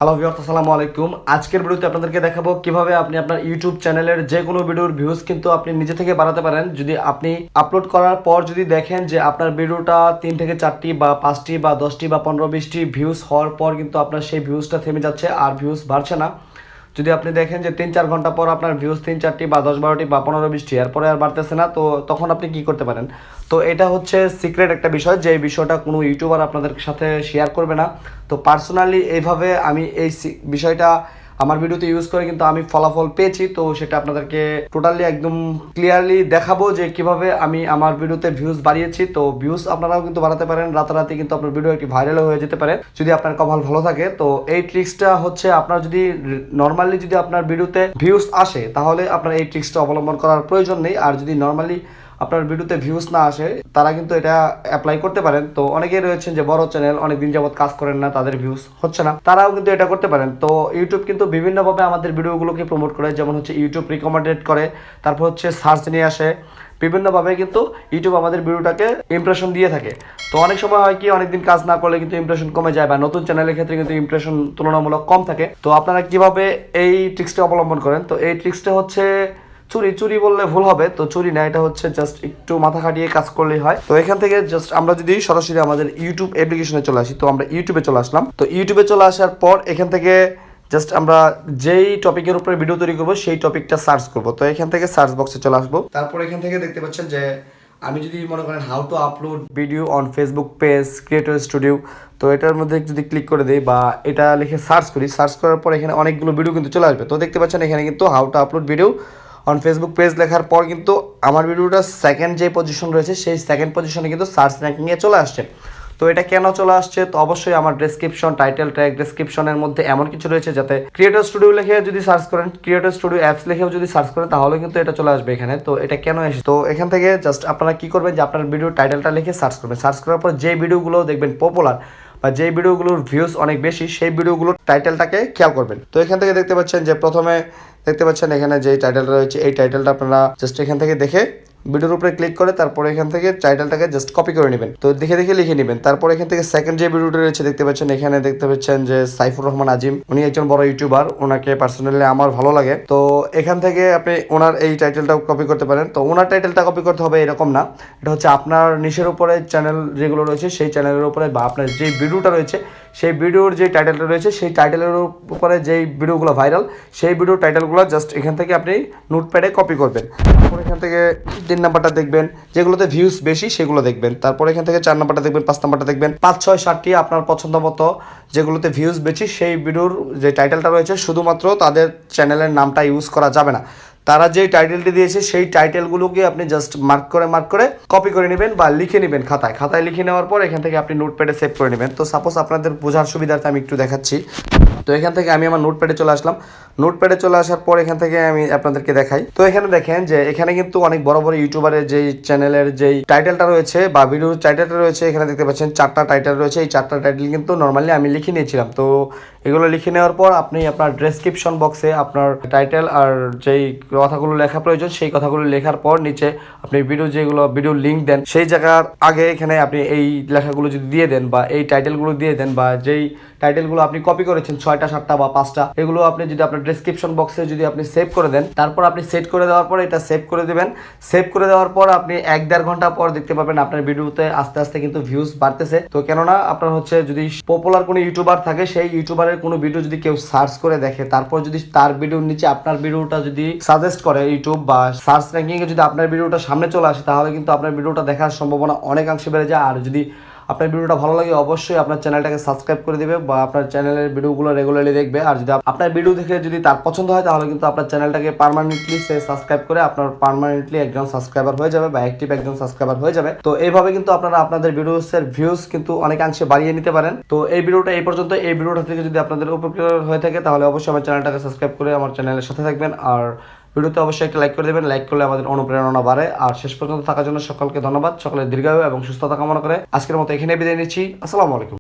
Hello viewers, আসসালামু আলাইকুম। আজকের ভিডিওতে আপনাদেরকে দেখাবো কিভাবে আপনি আপনার ইউটিউব চ্যানেলের যে কোনো ভিডিওর ভিউজ কিন্তু আপনি নিজে থেকে বাড়াতে পারেন। যদি আপনি আপলোড করার পর যদি দেখেন যে আপনার ভিডিওটা 3 থেকে 4টি বা 5টি বা 10টি বা 15-20টি ভিউজ হওয়ার পর কিন্তু আপনার সেই ভিউজটা থেমে যাচ্ছে আর ভিউজ বাড়ছে না। যদি আপনি দেখেন যে 3-4 ঘন্টা পর আপনার ভিউজ 3-4টি বা 10-12টি বা 15-20টি এরপরে আর বাড়তেছে না, তো তখন আপনি কি করতে পারেন? তো এটা হচ্ছে সিক্রেট একটা বিষয়, যে বিষয়টা কোনো ইউটিউবার আপনাদের সাথে শেয়ার করবে না। তো পার্সোনালি এইভাবে আমি এই বিষয়টা আমার ভিডিওতে ইউজ করে কিন্তু আমি ফলাফল পেয়েছি। তো সেটা আপনাদেরকে টোটালি একদম ক্লিয়ারলি দেখাবো যে কিভাবে আমি আমার ভিডিওতে ভিউজ বাড়িয়েছি। তো ভিউজ আপনারাও কিন্তু বাড়াতে পারেন, রাতারাতি কিন্তু আপনার ভিডিও একটি ভাইরাল হয়ে যেতে পারে যদি আপনার কপাল ভালো থাকে। তো এই ট্রিক্সটা হচ্ছে, আপনার যদি নর্মালি যদি আপনার ভিডিওতে ভিউজ আসে তাহলে আপনার এই ট্রিক্সটা অবলম্বন করার প্রয়োজন নেই। আর যদি নর্মালি আপনার ভিডিওতে ভিউজ না আসে তারা কিন্তু এটা অ্যাপ্লাই করতে পারেন। তো অনেকেই রয়েছেন যে বড় চ্যানেল, অনেকদিন যাবত কাজ করেন না, তাদের ভিউজ হচ্ছে না, তারাও কিন্তু এটা করতে পারেন। তো ইউটিউব কিন্তু বিভিন্নভাবে আমাদের ভিডিওগুলোকে প্রমোট করে, যেমন হচ্ছে ইউটিউব রিকমেন্ডেড করে, তারপর হচ্ছে সার্চ নিয়ে আসে, বিভিন্নভাবে কিন্তু ইউটিউব আমাদের ভিডিওটাকে ইমপ্রেশন দিয়ে থাকে। তো অনেক সময় হয় কি, অনেকদিন কাজ না করলে কিন্তু ইমপ্রেশন কমে যায়, বা নতুন চ্যানেলের ক্ষেত্রে কিন্তু ইমপ্রেশন তুলনামূলক কম থাকে। তো আপনারা কিভাবে এই ট্রিক্সটা অবলম্বন করেন? তো এই ট্রিক্সটা হচ্ছে চুরি বললে ভুল হবে, তো চুরি না, এটা হচ্ছে জাস্ট একটু মাথা খাটিয়ে কাজ করলেই হয়। তো এখান থেকে জাস্ট আমরা যদি সরাসরি আমাদের ইউটিউব অ্যাপ্লিকেশনে চলে আসি, তো আমরা ইউটিউবে চলে আসলাম। তো ইউটিউবে চলে আসার পর এখান থেকে জাস্ট আমরা যেই টপিকের উপরে ভিডিও তৈরি করবো সেই টপিকটা সার্চ করবো। তো এখান থেকে সার্চ বক্সে চলে আসবো। তারপর এখান থেকে দেখতে পাচ্ছেন যে আমি যদি মনে করেন how to upload video on Facebook page creator studio, তো এটার মধ্যে যদি ক্লিক করে দিই বা এটা লিখে সার্চ করি, সার্চ করার পর এখানে অনেকগুলো ভিডিও কিন্তু চলে আসবে। তো দেখতে পাচ্ছেন এখানে কিন্তু how to upload video on Facebook page লেখার পর কিন্তু আমার ভিডিওটা সেকেন্ড যে পজিশন রয়েছে সেই সেকেন্ড পজিশনে কিন্তু সার্চ র্যাঙ্কিংয়ে চলে আসছে। তো এটা কেন চলে আসছে? তো অবশ্যই আমার ডেসক্রিপশন, টাইটেল ট্যাগ, ডেসক্রিপশনের মধ্যে এমন কিছু রয়েছে যাতে ক্রিয়েটর স্টুডিও লিখে যদি সার্চ করেন, ক্রিয়েটর স্টুডিও অ্যাপস লিখেও যদি সার্চ করেন তাহলে কিন্তু এটা চলে আসবে এখানে। তো এটা কেন এসে, তো এখান থেকে জাস্ট আপনারা কি করবেন যে আপনার ভিডিও টাইটেলটা লিখে সার্চ করবেন। সার্চ করার পর যে ভিডিওগুলো দেখবেন পপুলার বা যে ভিডিওগুলোর ভিউজ অনেক বেশি, সেই ভিডিওগুলোর টাইটেলটাকে খেয়াল করবেন। তো এখান থেকে দেখতে পাচ্ছেন যে প্রথমে দেখতে পাচ্ছেন এখানে যে টাইটেলটা রয়েছে, এই টাইটেলটা আপনারা জাস্ট এখান থেকে দেখে ভিডিওর উপরে ক্লিক করে তারপরে এখান থেকে টাইটেলটাকে জাস্ট কপি করে নেবেন। তো দেখে দেখে লিখে নেবেন। তারপর এখান থেকে সেকেন্ড যে ভিডিওটা রয়েছে দেখতে পাচ্ছেন, এখানে দেখতে পাচ্ছেন যে সাইফুর রহমান আজিম, উনি একজন বড় ইউটিউবার, ওনাকে পার্সোনালি আমার ভালো লাগে। তো এখান থেকে আপনি ওনার এই টাইটেলটা কপি করতে পারেন। তো ওনার টাইটেলটা কপি করতে হবে এরকম না, এটা হচ্ছে আপনার নিশের উপরে চ্যানেল যেগুলো রয়েছে সেই চ্যানেলের উপরে বা আপনার যে ভিডিওটা রয়েছে সেই ভিডিওর যে টাইটেলটা রয়েছে সেই টাইটেলের উপরে যেই ভিডিওগুলো ভাইরাল সেই ভিডিওর টাইটেলগুলো জাস্ট এখান থেকে আপনি নোটপ্যাডে কপি করবেন। তারপর এখান থেকে 3 নাম্বারটা দেখবেন, যেগুলোতে ভিউজ বেশি সেগুলো দেখবেন। তারপর এখান থেকে 4 নাম্বারটা দেখবেন, 5 নাম্বারটা দেখবেন, 5, 6, 7টি আপনার পছন্দ মতো যেগুলোতে ভিউজ বেশি সেই ভিডিওর যে টাইটেলটা রয়েছে শুধুমাত্র তাদের চ্যানেলের নামটা ইউজ করা যাবে না। তারা যে টাইটেলটি দিয়েছে সেই টাইটেলগুলোকে আপনি জাস্ট মার্ক করে কপি করে নেবেন বা লিখে নেবেন খাতায় লিখে নেওয়ার পর এখান থেকে আপনি নোটপ্যাডে সেভ করে নেবেন। তো সাপোজ আপনাদের বোঝার সুবিধার্থে আমি একটু দেখাচ্ছি। তো এখান থেকে আমি আমার নোটপ্যাডে চলে আসলাম। নোটপ্যাডে চলে আসার পর এখান থেকে আমি আপনাদেরকে দেখাই। তো এখানে দেখেন যে এখানে কিন্তু অনেক বড় বড় ইউটিউবারের যেই চ্যানেলের যেই টাইটেলটা রয়েছে বা ভিডিওর টাইটেলটা রয়েছে, এখানে দেখতে পাচ্ছেন 4টা টাইটেল রয়েছে। এই 4টা টাইটেল কিন্তু নর্মালি আমি লিখে নিয়েছিলাম। তো এগুলো লিখে নেওয়ার পর আপনি আপনার ডেসক্রিপশন বক্সে আপনার টাইটেল আর যেই কথাগুলো লেখা প্রয়োজন সেই কথাগুলো লেখার পর নিচে আপনি ভিডিও লিঙ্ক দেন, সেই জায়গার আগে এখানে আপনি এই লেখাগুলো যদি দিয়ে দেন বা এই টাইটেলগুলো দিয়ে দেন বা যেই টাইটেলগুলো আপনি কপি করেছেন 6টা 7টা বা 5টা, এগুলো আপনি যদি আপনার ডেসক্রিপশন বক্সে যদি আপনি সেভ করে দেন, তারপর আপনি সেট করে দেওয়ার পর এটা সেভ করে দেবেন। সেভ করে দেওয়ার পর আপনি 1-1.5 ঘন্টা পর দেখতে পাবেন আপনার ভিডিওতে আস্তে আস্তে কিন্তু ভিউজ বাড়তেছে। তো কেননা আপনার হচ্ছে যদি পপুলার কোনো ইউটিউবার থাকে, সেই ইউটিউবারের কোনো ভিডিও যদি কেউ সার্চ করে দেখে, তারপর যদি তার ভিডিওর নিচে আপনার ভিডিওটা যদি সাজেস্ট করে ইউটিউব বা সার্চ র্যাঙ্কিংয়ে যদি আপনার ভিডিওটা সামনে চলে আসে, তাহলে কিন্তু আপনার ভিডিওটা দেখার সম্ভাবনা অনেকাংশে বেড়ে যায়। আর যদি আপনার ভিডিওটা ভালো লাগে অবশ্যই আপনার চ্যানেলটাকে সাবস্ক্রাইব করে দিবে বা আপনার চ্যানেলের ভিডিওগুলো রেগুলারলি দেখবে। আর যদি আপনার ভিডিও দেখে যদি তার পছন্দ হয় তাহলে কিন্তু আপনার চ্যানেলটাকে পার্মানেন্টলি সে সাবস্ক্রাইব করে আপনার পার্মানেন্টলি একজন সাবস্ক্রাইবার হয়ে যাবে বা অ্যাক্টিভ একজন সাবস্ক্রাইবার হয়ে যাবে। তো এইভাবে কিন্তু আপনারা আপনাদের ভিডিওসের ভিউজ কিন্তু অনেকাংশে বাড়িয়ে নিতে পারেন। তো এই ভিডিওটা এই পর্যন্ত। এই ভিডিওটা থেকে যদি আপনাদের উপকার হয়ে থাকে তাহলে অবশ্যই আমার চ্যানেলটাকে সাবস্ক্রাইব করে আমার চ্যানেলের সাথে থাকবেন। আর ভিডিওতে অবশ্যই একটা লাইক করে দেবেন, লাইক করলে আমাদের অনুপ্রেরণা বাড়ে। আর শেষ পর্যন্ত থাকার জন্য সকলকে ধন্যবাদ। সকলের দীর্ঘায়ু এবং সুস্থতা কামনা করে আজকের মতো এখানে বিদায় নিচ্ছি। আসসালামু আলাইকুম।